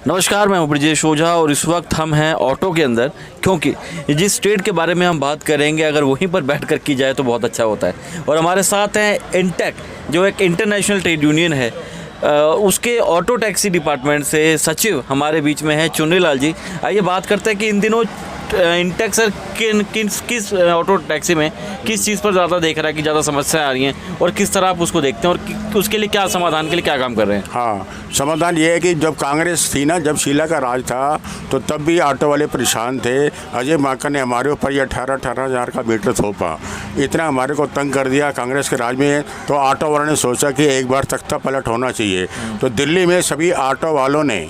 नमस्कार, मैं हूं ब्रजेश ओझा और इस वक्त हम हैं ऑटो के अंदर, क्योंकि जिस ट्रेड के बारे में हम बात करेंगे अगर वहीं पर बैठ कर की जाए तो बहुत अच्छा होता है। और हमारे साथ हैं इंटेक, जो एक इंटरनेशनल ट्रेड यूनियन है, उसके ऑटो टैक्सी डिपार्टमेंट से सचिव हमारे बीच में है चुन्नीलाल जी। आइए बात करते हैं कि इन दिनों इंटेक सर किस ऑटो टैक्सी में किस चीज़ पर ज़्यादा देख रहा है कि ज़्यादा समस्याएं आ रही हैं और किस तरह आप उसको देखते हैं और उसके लिए क्या समाधान के लिए क्या काम कर रहे हैं? हाँ, समाधान ये है कि जब कांग्रेस थी ना, जब शीला का राज था तो तब भी ऑटो वाले परेशान थे। अजय माकन ने हमारे ऊपर ये 18,000 हज़ार का मीटर थोपा, इतना हमारे को तंग कर दिया कांग्रेस के राज में। तो ऑटो वालों ने सोचा कि एक बार तख्ता पलट होना चाहिए। तो दिल्ली में सभी ऑटो वालों ने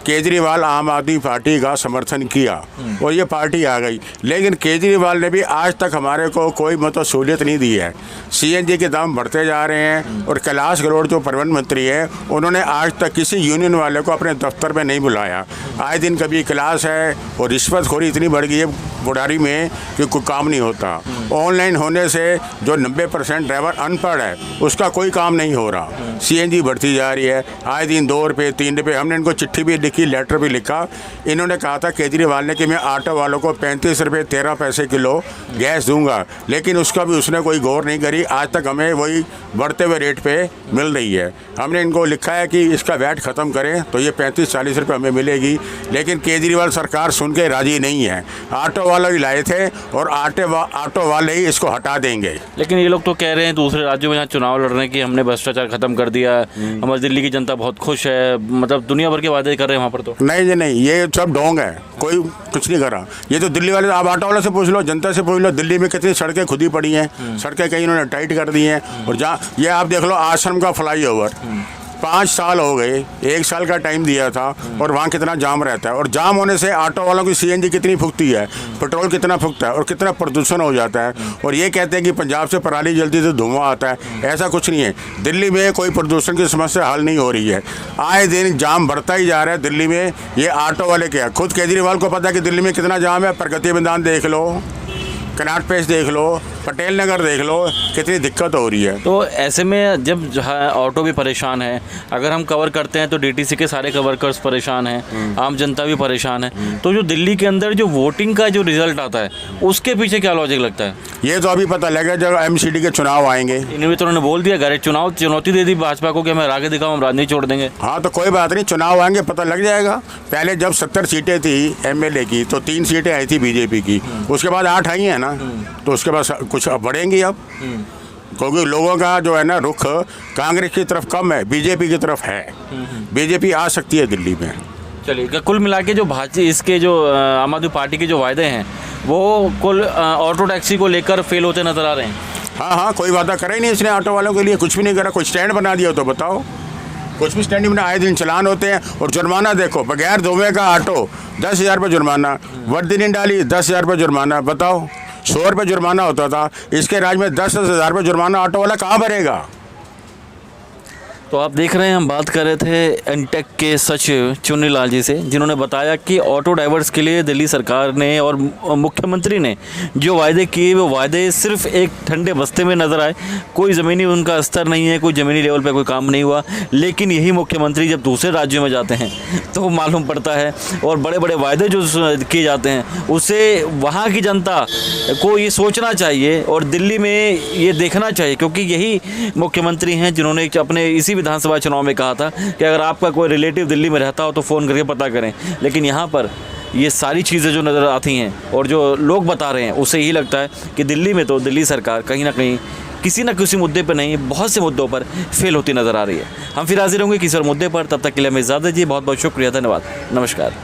केजरीवाल आम आदमी पार्टी का समर्थन किया और ये पार्टी आ गई। लेकिन केजरीवाल ने भी आज तक हमारे को कोई मतलब सहूलियत नहीं दी है। सीएनजी के दाम बढ़ते जा रहे हैं और कैलाश गहलोत जो परिवहन मंत्री है, उन्होंने आज तक किसी यूनियन वाले को अपने दफ्तर में नहीं बुलाया। आए दिन कभी क्लास है और रिश्वतखोरी इतनी बढ़ गई है बुढ़ारी में कि कोई काम नहीं होता। ऑनलाइन होने से जो 90% ड्राइवर अनपढ़ है उसका कोई काम नहीं हो रहा। सीएनजी बढ़ती जा रही है, आए दिन 2 रुपये 3 रुपये। हमने इनको चिट्ठी भी लिखी, लेटर भी लिखा। इन्होंने कहा था केजरीवाल ने कि मैं ऑटो वालों को 35 रुपये 13 पैसे किलो गैस दूंगा, लेकिन उसका भी उसने कोई गौर नहीं करी। आज तक हमें वही बढ़ते हुए रेट पे मिल रही है। हमने इनको लिखा है कि इसका वैट ख़त्म करें तो ये 35-40 रुपये हमें मिलेगी, लेकिन केजरीवाल सरकार सुन के राजी नहीं है। ऑटो वाले ही लाए थे और ऑटो वाले ही इसको हटा देंगे। लेकिन ये लोग तो कह रहे हैं दूसरे राज्यों में जहाँ चुनाव लड़ रहे हैं कि हमने भ्रष्टाचार खत्म कर दिया, हमारी दिल्ली की जनता बहुत खुश है, मतलब दुनिया भर के वादे कर रहे हैं वहाँ पर। तो नहीं जी नहीं, ये सब ढोंग है, कोई कुछ नहीं करा। ये तो दिल्ली वाले, आप ऑटो वाले से पूछ लो, जनता से पूछ लो, दिल्ली में कितनी सड़कें खुदी पड़ी हैं, सड़कें कहीं इन्होंने टाइट कर दी हैं। और जहाँ ये आप देख लो आश्रम का फ्लाईओवर 5 साल हो गए, 1 साल का टाइम दिया था और वहाँ कितना जाम रहता है। और जाम होने से ऑटो वालों की सीएनजी कितनी फूकती है, पेट्रोल कितना फूकता है और कितना प्रदूषण हो जाता है। और ये कहते हैं कि पंजाब से पराली जल्दी से धुआं आता है, ऐसा कुछ नहीं है। दिल्ली में कोई प्रदूषण की समस्या हल नहीं हो रही है। आए दिन जाम बढ़ता ही जा रहा है दिल्ली में। ये ऑटो वाले क्या, खुद केजरीवाल को पता है कि दिल्ली में कितना जाम है। प्रगति मैदान देख लो, कनाट प्लेस देख लो, पटेल नगर देख लो, कितनी दिक्कत हो रही है। तो ऐसे में जब ऑटो भी परेशान है, अगर हम कवर करते हैं तो डीटीसी के सारे वर्कर्स परेशान हैं, आम जनता भी परेशान है। तो जो दिल्ली के अंदर जो वोटिंग का जो रिजल्ट आता है उसके पीछे क्या लॉजिक लगता है? ये तो अभी पता लगेगा जब एमसीडी के चुनाव आएंगे। इन्होंने तो उन्होंने बोल दिया, गारे चुनाव चुनौती दे दी भाजपा को कि हमें आगे दिखाओ, हम राजनीति छोड़ देंगे। हाँ तो कोई बात नहीं, चुनाव आएंगे पता लग जाएगा। पहले जब 70 सीटें थी एमएलए की तो 3 सीटें आई थी बीजेपी की, उसके बाद 8 आई हैं ना, तो उसके बाद कुछ बढ़ेंगी अब। क्योंकि लोगों का जो है ना रुख कांग्रेस की तरफ कम है, बीजेपी की तरफ है। बीजेपी आ सकती है दिल्ली में। चलिए, कुल मिला के जो भाजपा इसके जो आम आदमी पार्टी के जो वायदे हैं वो कुल ऑटो टैक्सी को लेकर फेल होते नजर आ रहे हैं। हाँ, कोई वादा करा ही नहीं इसने ऑटो वालों के लिए, कुछ भी नहीं करा। कोई स्टैंड बना दिया तो बताओ, कुछ भी स्टैंड बना। आए दिन चलान होते हैं और जुर्माना देखो, बगैर धोवे का ऑटो 10,000 रुपये जुर्माना, वर्दी नहीं डाली 10,000 रुपये जुर्माना। बताओ, 100 रुपये जुर्माना होता था, इसके राज्य में 10,000 रुपये जुर्माना ऑटो वाला कहाँ भरेगा? तो आप देख रहे हैं, हम बात कर रहे थे इंटेक के सचिव चुन्नीलाल जी से, जिन्होंने बताया कि ऑटो ड्राइवर्स के लिए दिल्ली सरकार ने और मुख्यमंत्री ने जो वायदे किए वो वायदे सिर्फ एक ठंडे बस्ते में नज़र आए। कोई ज़मीनी उनका स्तर नहीं है, कोई ज़मीनी लेवल पे कोई काम नहीं हुआ। लेकिन यही मुख्यमंत्री जब दूसरे राज्यों में जाते हैं तो मालूम पड़ता है और बड़े बड़े वायदे जो किए जाते हैं उससे वहाँ की जनता को ये सोचना चाहिए और दिल्ली में ये देखना चाहिए, क्योंकि यही मुख्यमंत्री हैं जिन्होंने अपने इसी विधानसभा चुनाव में कहा था कि अगर आपका कोई रिलेटिव दिल्ली में रहता हो तो फ़ोन करके पता करें। लेकिन यहाँ पर ये सारी चीज़ें जो नज़र आती हैं और जो लोग बता रहे हैं उससे यही लगता है कि दिल्ली में तो दिल्ली सरकार कहीं ना कहीं किसी न किसी मुद्दे पर नहीं, बहुत से मुद्दों पर फेल होती नज़र आ रही है। हम फिर हाजिर होंगे किसी और मुद्दे पर, तब तक के लिए हमें इजाज़त दीजिए। बहुत बहुत शुक्रिया, धन्यवाद, नमस्कार।